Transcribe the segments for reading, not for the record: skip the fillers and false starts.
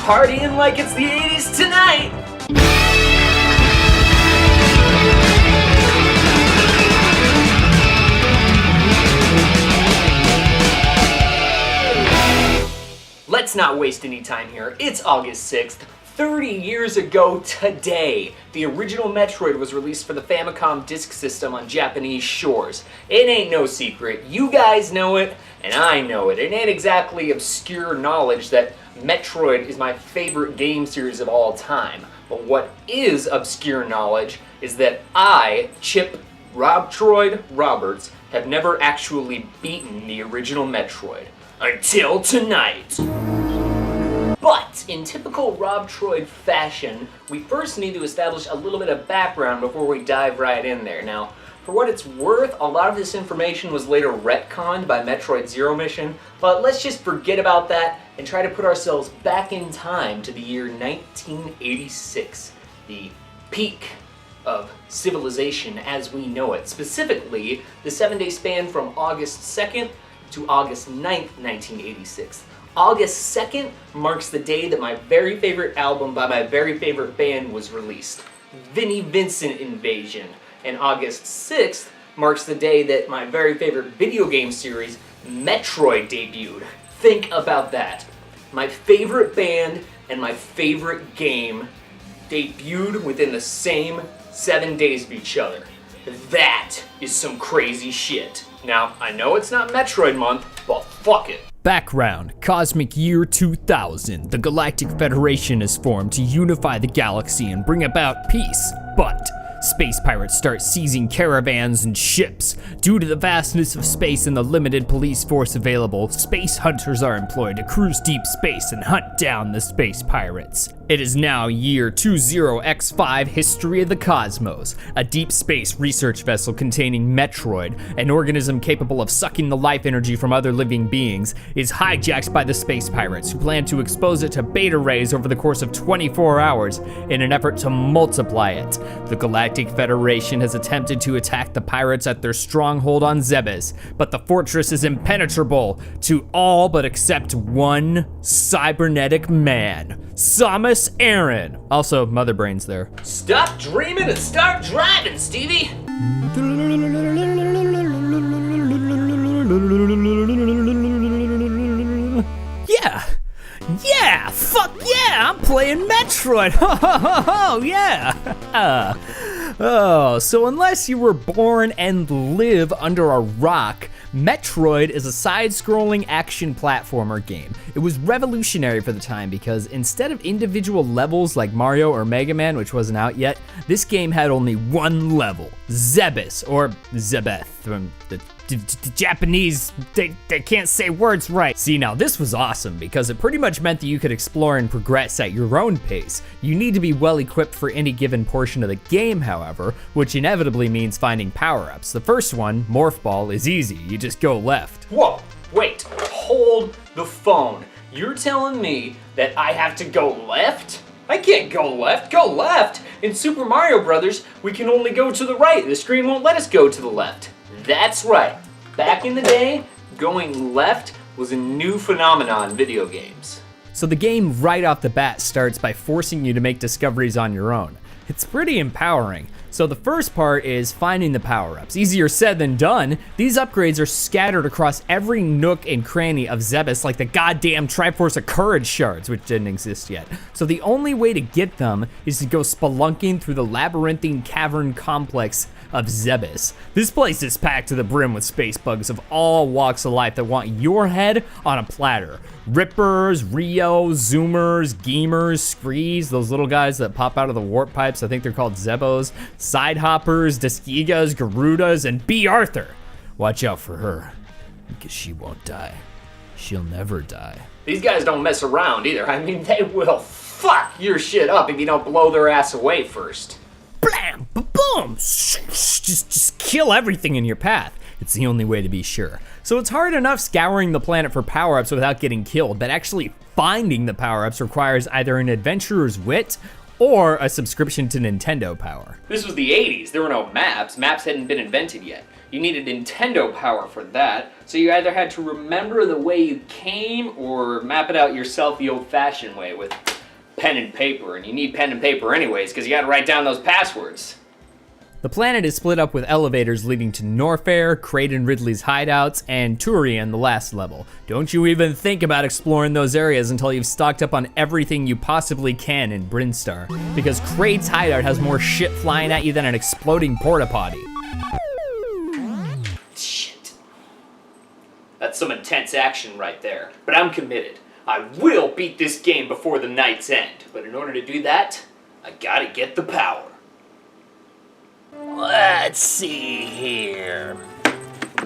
Partying like it's the 80s tonight! Let's not waste any time here. It's August 6th. 30 years ago today, the original Metroid was released for the Famicom Disk System on Japanese shores. It ain't no secret. You guys know it, and I know it. It ain't exactly obscure knowledge that Metroid is my favorite game series of all time. But what is obscure knowledge is that I, Chip RobTroid Roberts, have never actually beaten the original Metroid. Until tonight. But in typical RobTroid fashion, we first need to establish a little bit of background before we dive right in there. Now, for what it's worth, a lot of this information was later retconned by Metroid Zero Mission, but let's just forget about that and try to put ourselves back in time to the year 1986, the peak of civilization as we know it. Specifically, the 7-day span from August 2nd to August 9th, 1986. August 2nd marks the day that my very favorite album by my very favorite band was released, Vinnie Vincent Invasion. And August 6th marks the day that my very favorite video game series, Metroid, debuted. Think about that. My favorite band and my favorite game debuted within the same 7 days of each other. That is some crazy shit. Now, I know it's not Metroid month, but fuck it. Background: Cosmic Year 2000. The Galactic Federation is formed to unify the galaxy and bring about peace, but space pirates start seizing caravans and ships. Due to the vastness of space and the limited police force available, space hunters are employed to cruise deep space and hunt down the space pirates. It is now year 20X5, History of the Cosmos. A deep space research vessel containing Metroid, an organism capable of sucking the life energy from other living beings, is hijacked by the space pirates, who plan to expose it to beta rays over the course of 24 hours in an effort to multiply it. The Galactic Federation has attempted to attack the pirates at their stronghold on Zebes, but the fortress is impenetrable to all but except one cybernetic man, Samus Aran. Also, Mother Brain's there. Stop dreaming and start driving, Stevie! Yeah, fuck yeah, I'm playing Metroid. Oh, yeah. So unless you were born and live under a rock, Metroid is a side-scrolling action platformer game. It was revolutionary for the time because instead of individual levels like Mario or Mega Man, which wasn't out yet, this game had only one level, Zebes, or Zebeth, from the Japanese, they can't say words right. See, now this was awesome because it pretty much meant that you could explore and progress at your own pace. You need to be well equipped for any given portion of the game, however, which inevitably means finding power-ups. The first one, Morph Ball, is easy. You just go left. Whoa, wait, hold the phone. You're telling me that I have to go left? I can't go left. In Super Mario Brothers, we can only go to the right. The screen won't let us go to the left. That's right. Back in the day, going left was a new phenomenon in video games. So the game right off the bat starts by forcing you to make discoveries on your own. It's pretty empowering. So the first part is finding the power-ups. Easier said than done. These upgrades are scattered across every nook and cranny of Zebes like the goddamn Triforce of Courage shards, which didn't exist yet. So the only way to get them is to go spelunking through the labyrinthine cavern complex of Zebes. This place is packed to the brim with space bugs of all walks of life that want your head on a platter. Rippers, Rios, Zoomers, Gamers, Screes, those little guys that pop out of the warp pipes, I think they're called Zebos, Sidehoppers, Deskigas, Garudas, and B. Arthur. Watch out for her. Because she won't die. She'll never die. These guys don't mess around either. I mean, they will fuck your shit up if you don't blow their ass away first. Blam! Boom! Just kill everything in your path. It's the only way to be sure. So it's hard enough scouring the planet for power-ups without getting killed, but actually finding the power-ups requires either an adventurer's wit or a subscription to Nintendo Power. This was the 80s. There were no maps. Maps hadn't been invented yet. You needed Nintendo Power for that, so you either had to remember the way you came or map it out yourself the old-fashioned way with pen and paper. And you need pen and paper anyways, because you gotta write down those passwords. The planet is split up with elevators leading to Norfair, Kraid and Ridley's hideouts, and Turian, the last level. Don't you even think about exploring those areas until you've stocked up on everything you possibly can in Brinstar, because Kraid's hideout has more shit flying at you than an exploding porta potty. Shit. That's some intense action right there, but I'm committed. I will beat this game before the night's end, but in order to do that, I gotta get the power. Let's see here.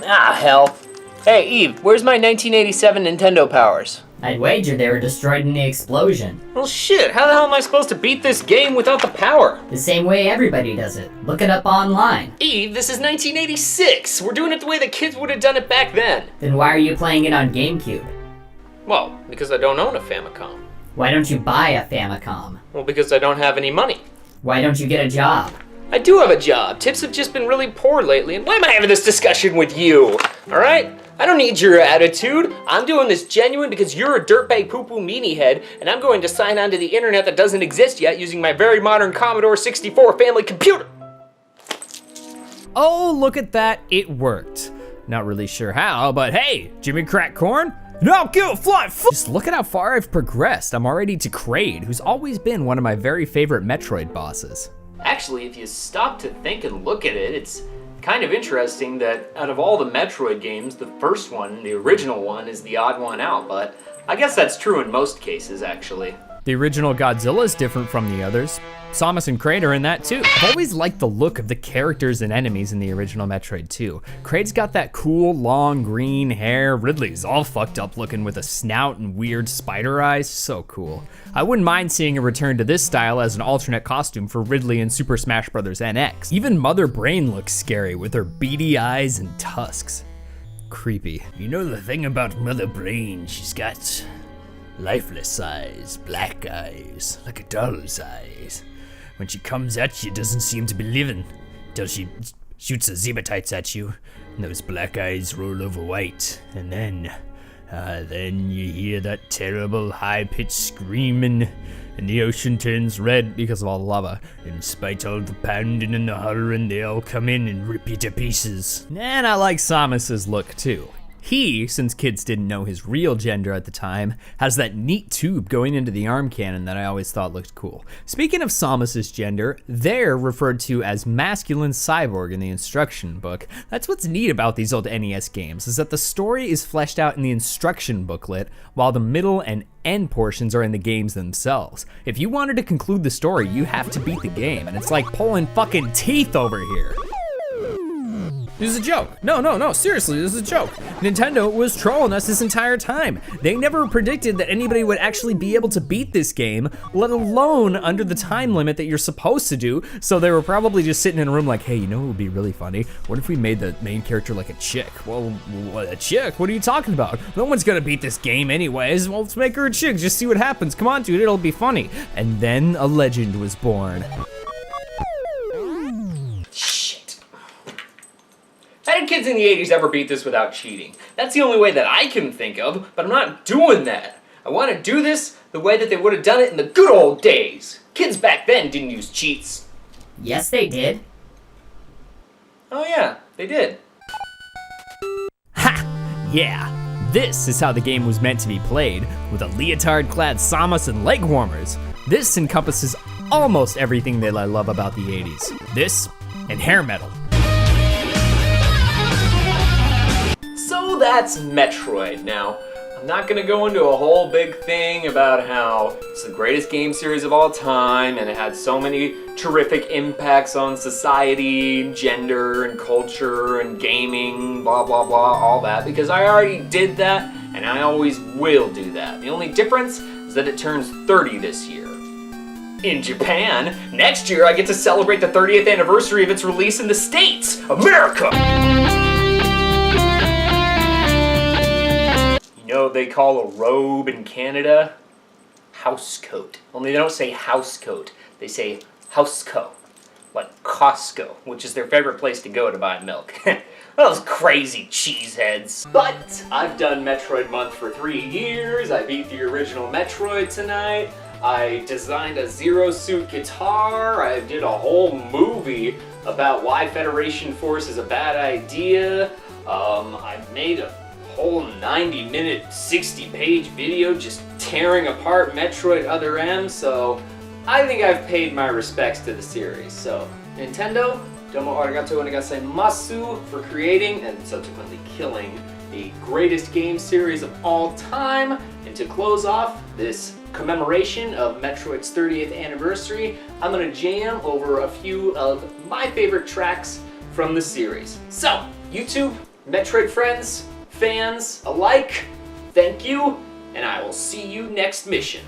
Ah, hell. Hey, Eve, where's my 1987 Nintendo Powers? I'd wager they were destroyed in the explosion. Well, shit, how the hell am I supposed to beat this game without the power? The same way everybody does it. Look it up online. Eve, this is 1986. We're doing it the way the kids would have done it back then. Then why are you playing it on GameCube? Well, because I don't own a Famicom. Why don't you buy a Famicom? Well, because I don't have any money. Why don't you get a job? I do have a job. Tips have just been really poor lately, and why am I having this discussion with you? Alright? I don't need your attitude. I'm doing this genuine because you're a dirtbag poo-poo meanie head, and I'm going to sign on to the internet that doesn't exist yet using my very modern Commodore 64 family computer. Oh, look at that, it worked. Not really sure how, but hey, Jimmy Crack Corn? Now go fly! Just look at how far I've progressed. I'm already to Kraid, who's always been one of my very favorite Metroid bosses. Actually, if you stop to think and look at it, it's kind of interesting that out of all the Metroid games, the first one, the original one, is the odd one out, but I guess that's true in most cases, actually. The original Godzilla is different from the others. Samus and Kraid are in that too. I've always liked the look of the characters and enemies in the original Metroid too. Kraid's got that cool, long green hair. Ridley's all fucked up looking with a snout and weird spider eyes. So cool. I wouldn't mind seeing a return to this style as an alternate costume for Ridley in Super Smash Bros. NX. Even Mother Brain looks scary with her beady eyes and tusks. Creepy. You know the thing about Mother Brain, she's got lifeless eyes, black eyes, like a doll's eyes. When she comes at you, doesn't seem to be living, till she shoots the Zebetites at you, and those black eyes roll over white, and then you hear that terrible high-pitched screaming, and the ocean turns red because of all the lava. In spite all the pounding and the hollering, they all come in and rip you to pieces. And I like Samus's look too. He, since kids didn't know his real gender at the time, has that neat tube going into the arm cannon that I always thought looked cool. Speaking of Samus's gender, they're referred to as masculine cyborg in the instruction book. That's what's neat about these old NES games, is that the story is fleshed out in the instruction booklet, while the middle and end portions are in the games themselves. If you wanted to conclude the story, you have to beat the game, and it's like pulling fucking teeth over here. This is a joke. No, seriously, this is a joke. Nintendo was trolling us this entire time. They never predicted that anybody would actually be able to beat this game, let alone under the time limit that you're supposed to do, so they were probably just sitting in a room like, hey, you know what would be really funny? What if we made the main character like a chick? Well, what, a chick? What are you talking about? No one's gonna beat this game anyways. Well, let's make her a chick, just see what happens. Come on, dude, it'll be funny. And then a legend was born. How did kids in the 80s ever beat this without cheating? That's the only way that I can think of, but I'm not doing that. I want to do this the way that they would have done it in the good old days. Kids back then didn't use cheats. Yes, they did. Oh yeah, they did. Ha! Yeah, this is how the game was meant to be played, with a leotard-clad Samus and leg warmers. This encompasses almost everything that I love about the 80s. This and hair metal. So that's Metroid. Now, I'm not gonna go into a whole big thing about how it's the greatest game series of all time and it had so many terrific impacts on society, gender, and culture, and gaming, blah blah blah, all that, because I already did that and I always will do that. The only difference is that it turns 30 this year. In Japan, next year I get to celebrate the 30th anniversary of its release in the States, America! You know what they call a robe in Canada? Housecoat. Only they don't say housecoat, they say houseco. Like Costco, which is their favorite place to go to buy milk. Those crazy cheeseheads. But I've done Metroid Month for 3 years, I beat the original Metroid tonight, I designed a Zero Suit guitar, I did a whole movie about why Federation Force is a bad idea, I made a whole 90-minute, 60-page video just tearing apart Metroid Other M, so I think I've paid my respects to the series. So, Nintendo, domo arigatou onegaisaimasu for creating and subsequently killing the greatest game series of all time. And to close off this commemoration of Metroid's 30th anniversary, I'm gonna jam over a few of my favorite tracks from the series. So, YouTube, Metroid friends, fans alike, thank you, and I will see you next mission.